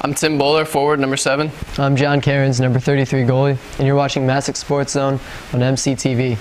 I'm Tim Bowler, forward, number 7. I'm John Cairns, number 33 goalie, and you're watching Masuk Sports Zone on MCTV.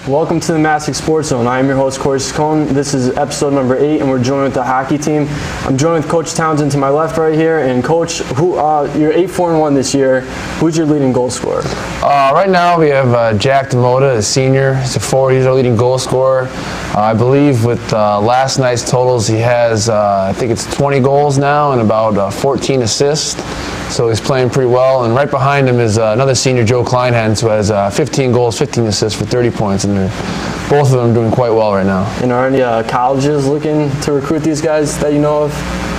Welcome to the Masuk Sports Zone. I am your host, Saccone. This is episode number 8, and we're joined with the hockey team. I'm joined with Coach Townsend to my left right here. And Coach, you're 8-4-1 this year. Who's your leading goal scorer? Right now we have Jack DeMota, a senior. He's a forward. He's our leading goal scorer. I believe with last night's totals, he has, I think it's 20 goals now and about 14 assists. So he's playing pretty well. And right behind him is another senior, Joe Kleinhans, who has 15 goals, 15 assists for 30 points. And both of them doing quite well right now. And are any colleges looking to recruit these guys that you know of?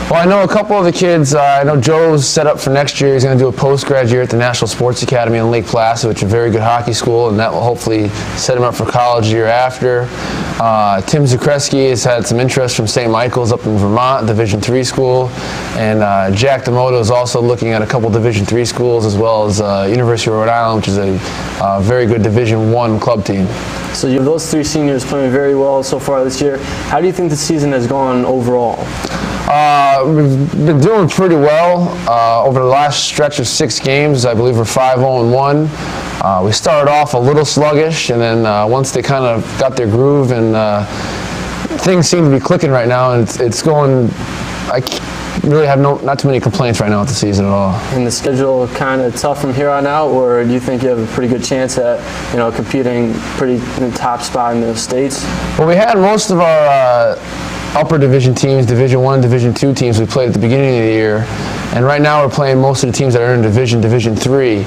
Well, I know a couple of the kids. I know Joe's set up for next year. He's going to do a post-grad year at the National Sports Academy in Lake Placid, which is a very good hockey school, and that will hopefully set him up for college the year after. Tim Zakreski has had some interest from St. Michael's up in Vermont, Division III school, and Jack DeMota is also looking at a couple Division III schools, as well as University of Rhode Island, which is a very good Division I club team. So you have those 3 seniors playing very well so far this year. How do you think the season has gone overall? We've been doing pretty well. Over the last stretch of 6 games, I believe we're 5-0-1. We started off a little sluggish, and then once they kind of got their groove, and things seem to be clicking right now, and it's going. I really have not too many complaints right now with the season at all. And the schedule kind of tough from here on out, or do you think you have a pretty good chance at competing pretty in the top spot in the states? Well, we had most of our upper division teams, Division I, Division II teams we played at the beginning of the year, and right now we're playing most of the teams that are in Division III.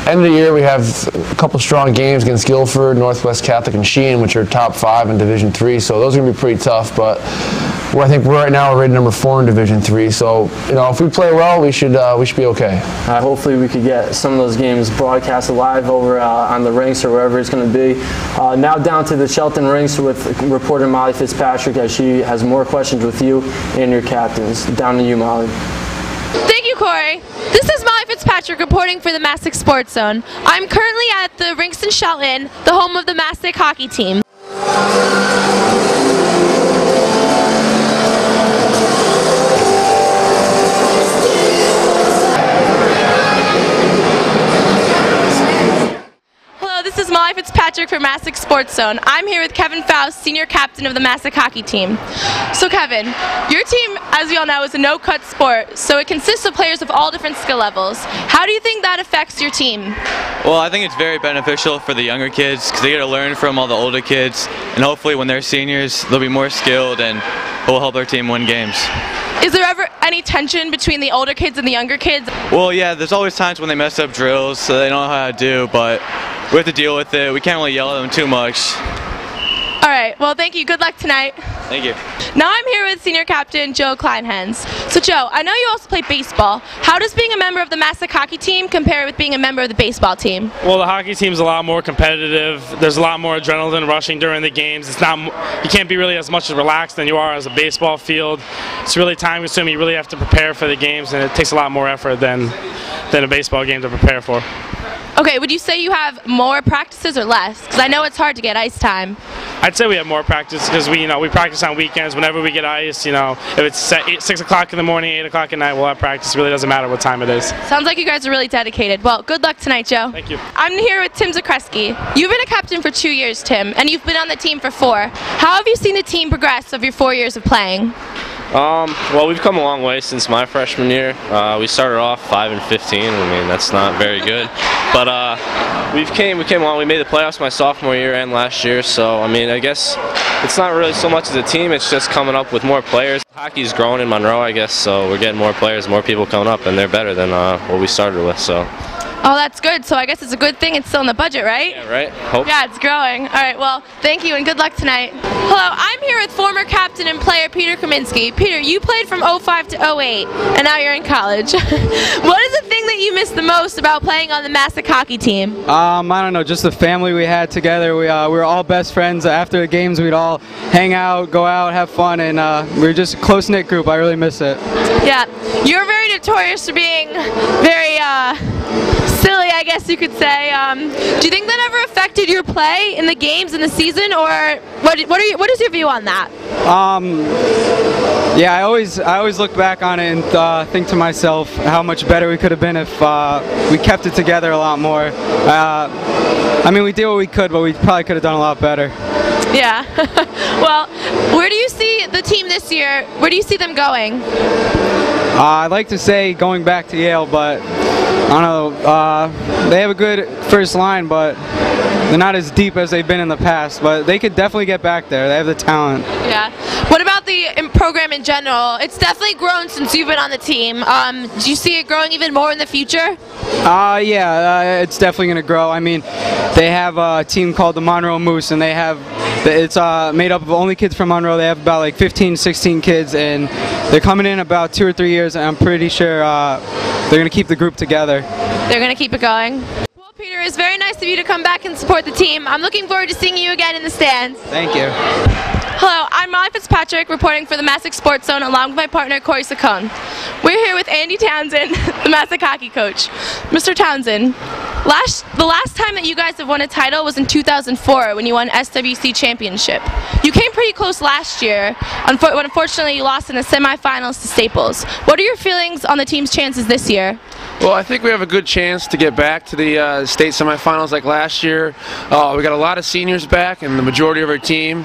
End of the year we have a couple strong games against Guilford, Northwest Catholic, and Sheehan, which are top 5 in Division III, so those are going to be pretty tough, but I think right now we're rated number 4 in Division III, so if we play well, we should be okay. Hopefully we could get some of those games broadcasted live over on the rinks or wherever it's going to be. Now down to the Shelton rinks with reporter Molly Fitzpatrick, as she has more questions with you and your captains. Down to you, Molly. Thank you, Corey. This is Molly Fitzpatrick reporting for the Masuk Sports Zone. I'm currently at the rinks in Shelton, the home of the Masuk Hockey team. This is Molly Fitzpatrick for Masuk Sports Zone. I'm here with Kevin Faust, senior captain of the Masuk Hockey team. So Kevin, your team, as we all know, is a no-cut sport, so it consists of players of all different skill levels. How do you think that affects your team? Well, I think it's very beneficial for the younger kids because they get to learn from all the older kids, and hopefully when they're seniors, they'll be more skilled and it will help our team win games. Is there ever any tension between the older kids and the younger kids? Well, yeah, there's always times when they mess up drills, so they don't know how to do, but we have to deal with it. We can't really yell at them too much. All right, well, thank you. Good luck tonight. Thank you. Now I'm here with senior captain Joe Kleinhans. So Joe, I know you also play baseball. How does being a member of the Masuk Hockey team compare with being a member of the baseball team? Well, the hockey team's a lot more competitive. There's a lot more adrenaline rushing during the games. You can't be really as much relaxed than you are as a baseball field. It's really time consuming. You really have to prepare for the games, and it takes a lot more effort than a baseball game to prepare for. Okay, would you say you have more practices or less? Because I know it's hard to get ice time. I'd say we have more practice because we practice on weekends whenever we get ice. If it's 6 o'clock in the morning, 8 o'clock at night, we'll have practice. It really doesn't matter what time it is. Sounds like you guys are really dedicated. Well, good luck tonight, Joe. Thank you. I'm here with Tim Zakreski. You've been a captain for 2 years, Tim, and you've been on the team for 4. How have you seen the team progress of your 4 years of playing? Well, we've come a long way since my freshman year. We started off 5-15. I mean, that's not very good, but we came along. We made the playoffs my sophomore year and last year. So I mean, I guess it's not really so much as a team. It's just coming up with more players. Hockey's growing in Monroe, I guess. So we're getting more players, more people coming up, and they're better than what we started with. So. Oh, that's good. So I guess it's a good thing it's still in the budget, right? Yeah, right. Hope. Yeah, it's growing. All right, well, thank you and good luck tonight. Hello, I'm here with former captain and player Peter Kaminsky. Peter, you played from 05 to 08, and now you're in college. What is the thing that you miss the most about playing on the Masuk Hockey team? I don't know, just the family we had together. We were all best friends. After the games, we'd all hang out, go out, have fun, and we were just a close-knit group. I really miss it. Yeah, you're very notorious for being very silly, I I guess you could say. Do you think that ever affected your play in the games in the season, or what is your view on that? Yeah, I always look back on it and think to myself how much better we could have been if we kept it together a lot more. I mean, we did what we could, but we probably could have done a lot better. Yeah. Well, where do you see the team this year? Where do you see them going? I'd like to say going back to Yale, but I don't know. They have a good first line, but they're not as deep as they've been in the past. But they could definitely get back there. They have the talent. Yeah. What about the program in general? It's definitely grown since you've been on the team. Do you see it growing even more in the future? Yeah, it's definitely going to grow. I mean, they have a team called the Monroe Moose, and it's made up of only kids from Monroe. They have about like 15, 16 kids, and they're coming in about 2 or 3 years, and I'm pretty sure they're going to keep the group together. They're going to keep it going. Well, Peter, it's very nice of you to come back and support the team. I'm looking forward to seeing you again in the stands. Thank you. Hello, I'm Molly Fitzpatrick reporting for the Masuk Sports Zone along with my partner Corey Saccone. We're here with Andy Townsend, the Masuk hockey coach. Mr. Townsend, the last time that you guys have won a title was in 2004 when you won SWC Championship. You came pretty close last year, but unfortunately you lost in the semifinals to Staples. What are your feelings on the team's chances this year? Well, I think we have a good chance to get back to the state semifinals like last year. We got a lot of seniors back, and the majority of our team.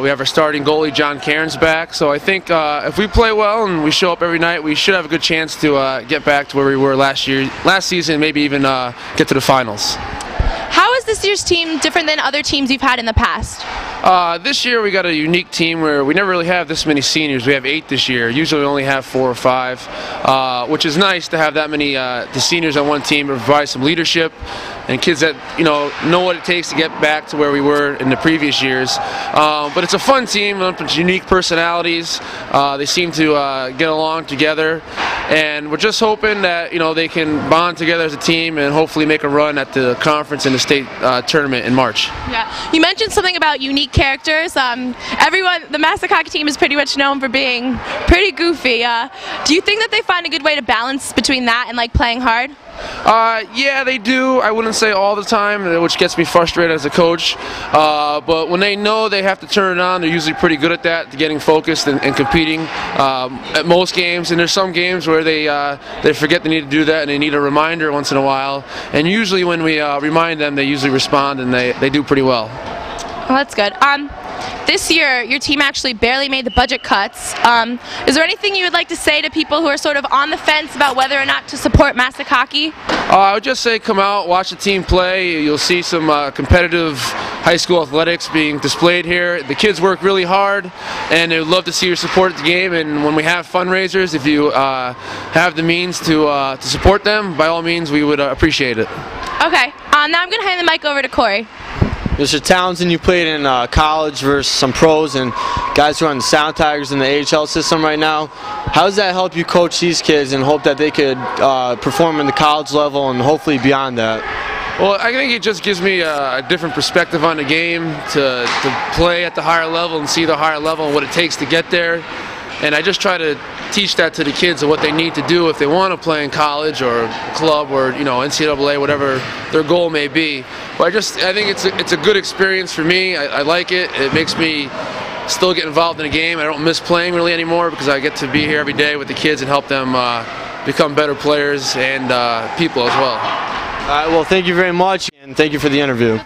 We have our starting goalie, John Cairns, back. So I think if we play well and we show up every night, we should have a good chance to get back to where we were last season, maybe even get to the finals. How is this year's team different than other teams you've had in the past? This year we got a unique team where we never really have this many seniors. We have 8 this year. Usually we only have 4 or 5, which is nice to have that many the seniors on one team to provide some leadership and kids that know what it takes to get back to where we were in the previous years. But it's a fun team with unique personalities. They seem to get along together, and we're just hoping that they can bond together as a team and hopefully make a run at the conference and the state tournament in March. Yeah, you mentioned something about unique characters. The Masuk hockey team is pretty much known for being pretty goofy. Do you think that they find a good way to balance between that and like playing hard? Yeah, they do. I wouldn't say all the time, which gets me frustrated as a coach. But when they know they have to turn it on, they're usually pretty good at that, getting focused and competing at most games. And there's some games where they forget they need to do that and they need a reminder once in a while. And usually when we remind them, they usually respond and they do pretty well. Well, that's good. This year, your team actually barely made the budget cuts. Is there anything you would like to say to people who are sort of on the fence about whether or not to support Masuk hockey? I would just say come out, watch the team play. You'll see some competitive high school athletics being displayed here. The kids work really hard, and they would love to see your support at the game. And when we have fundraisers, if you have the means to support them, by all means, we would appreciate it. Okay, now I'm going to hand the mic over to Corey. Mr. Townsend, you played in college versus some pros and guys who are on the Sound Tigers in the AHL system right now. How does that help you coach these kids and hope that they could perform in the college level and hopefully beyond that? Well, I think it just gives me a different perspective on the game to play at the higher level and see the higher level and what it takes to get there. And I just try to teach that to the kids of what they need to do if they want to play in college or club or NCAA, whatever their goal may be. But I think it's a good experience for me. I like it. It makes me still get involved in the game. I don't miss playing really anymore because I get to be here every day with the kids and help them become better players and people as well. All right, well, thank you very much, and thank you for the interview.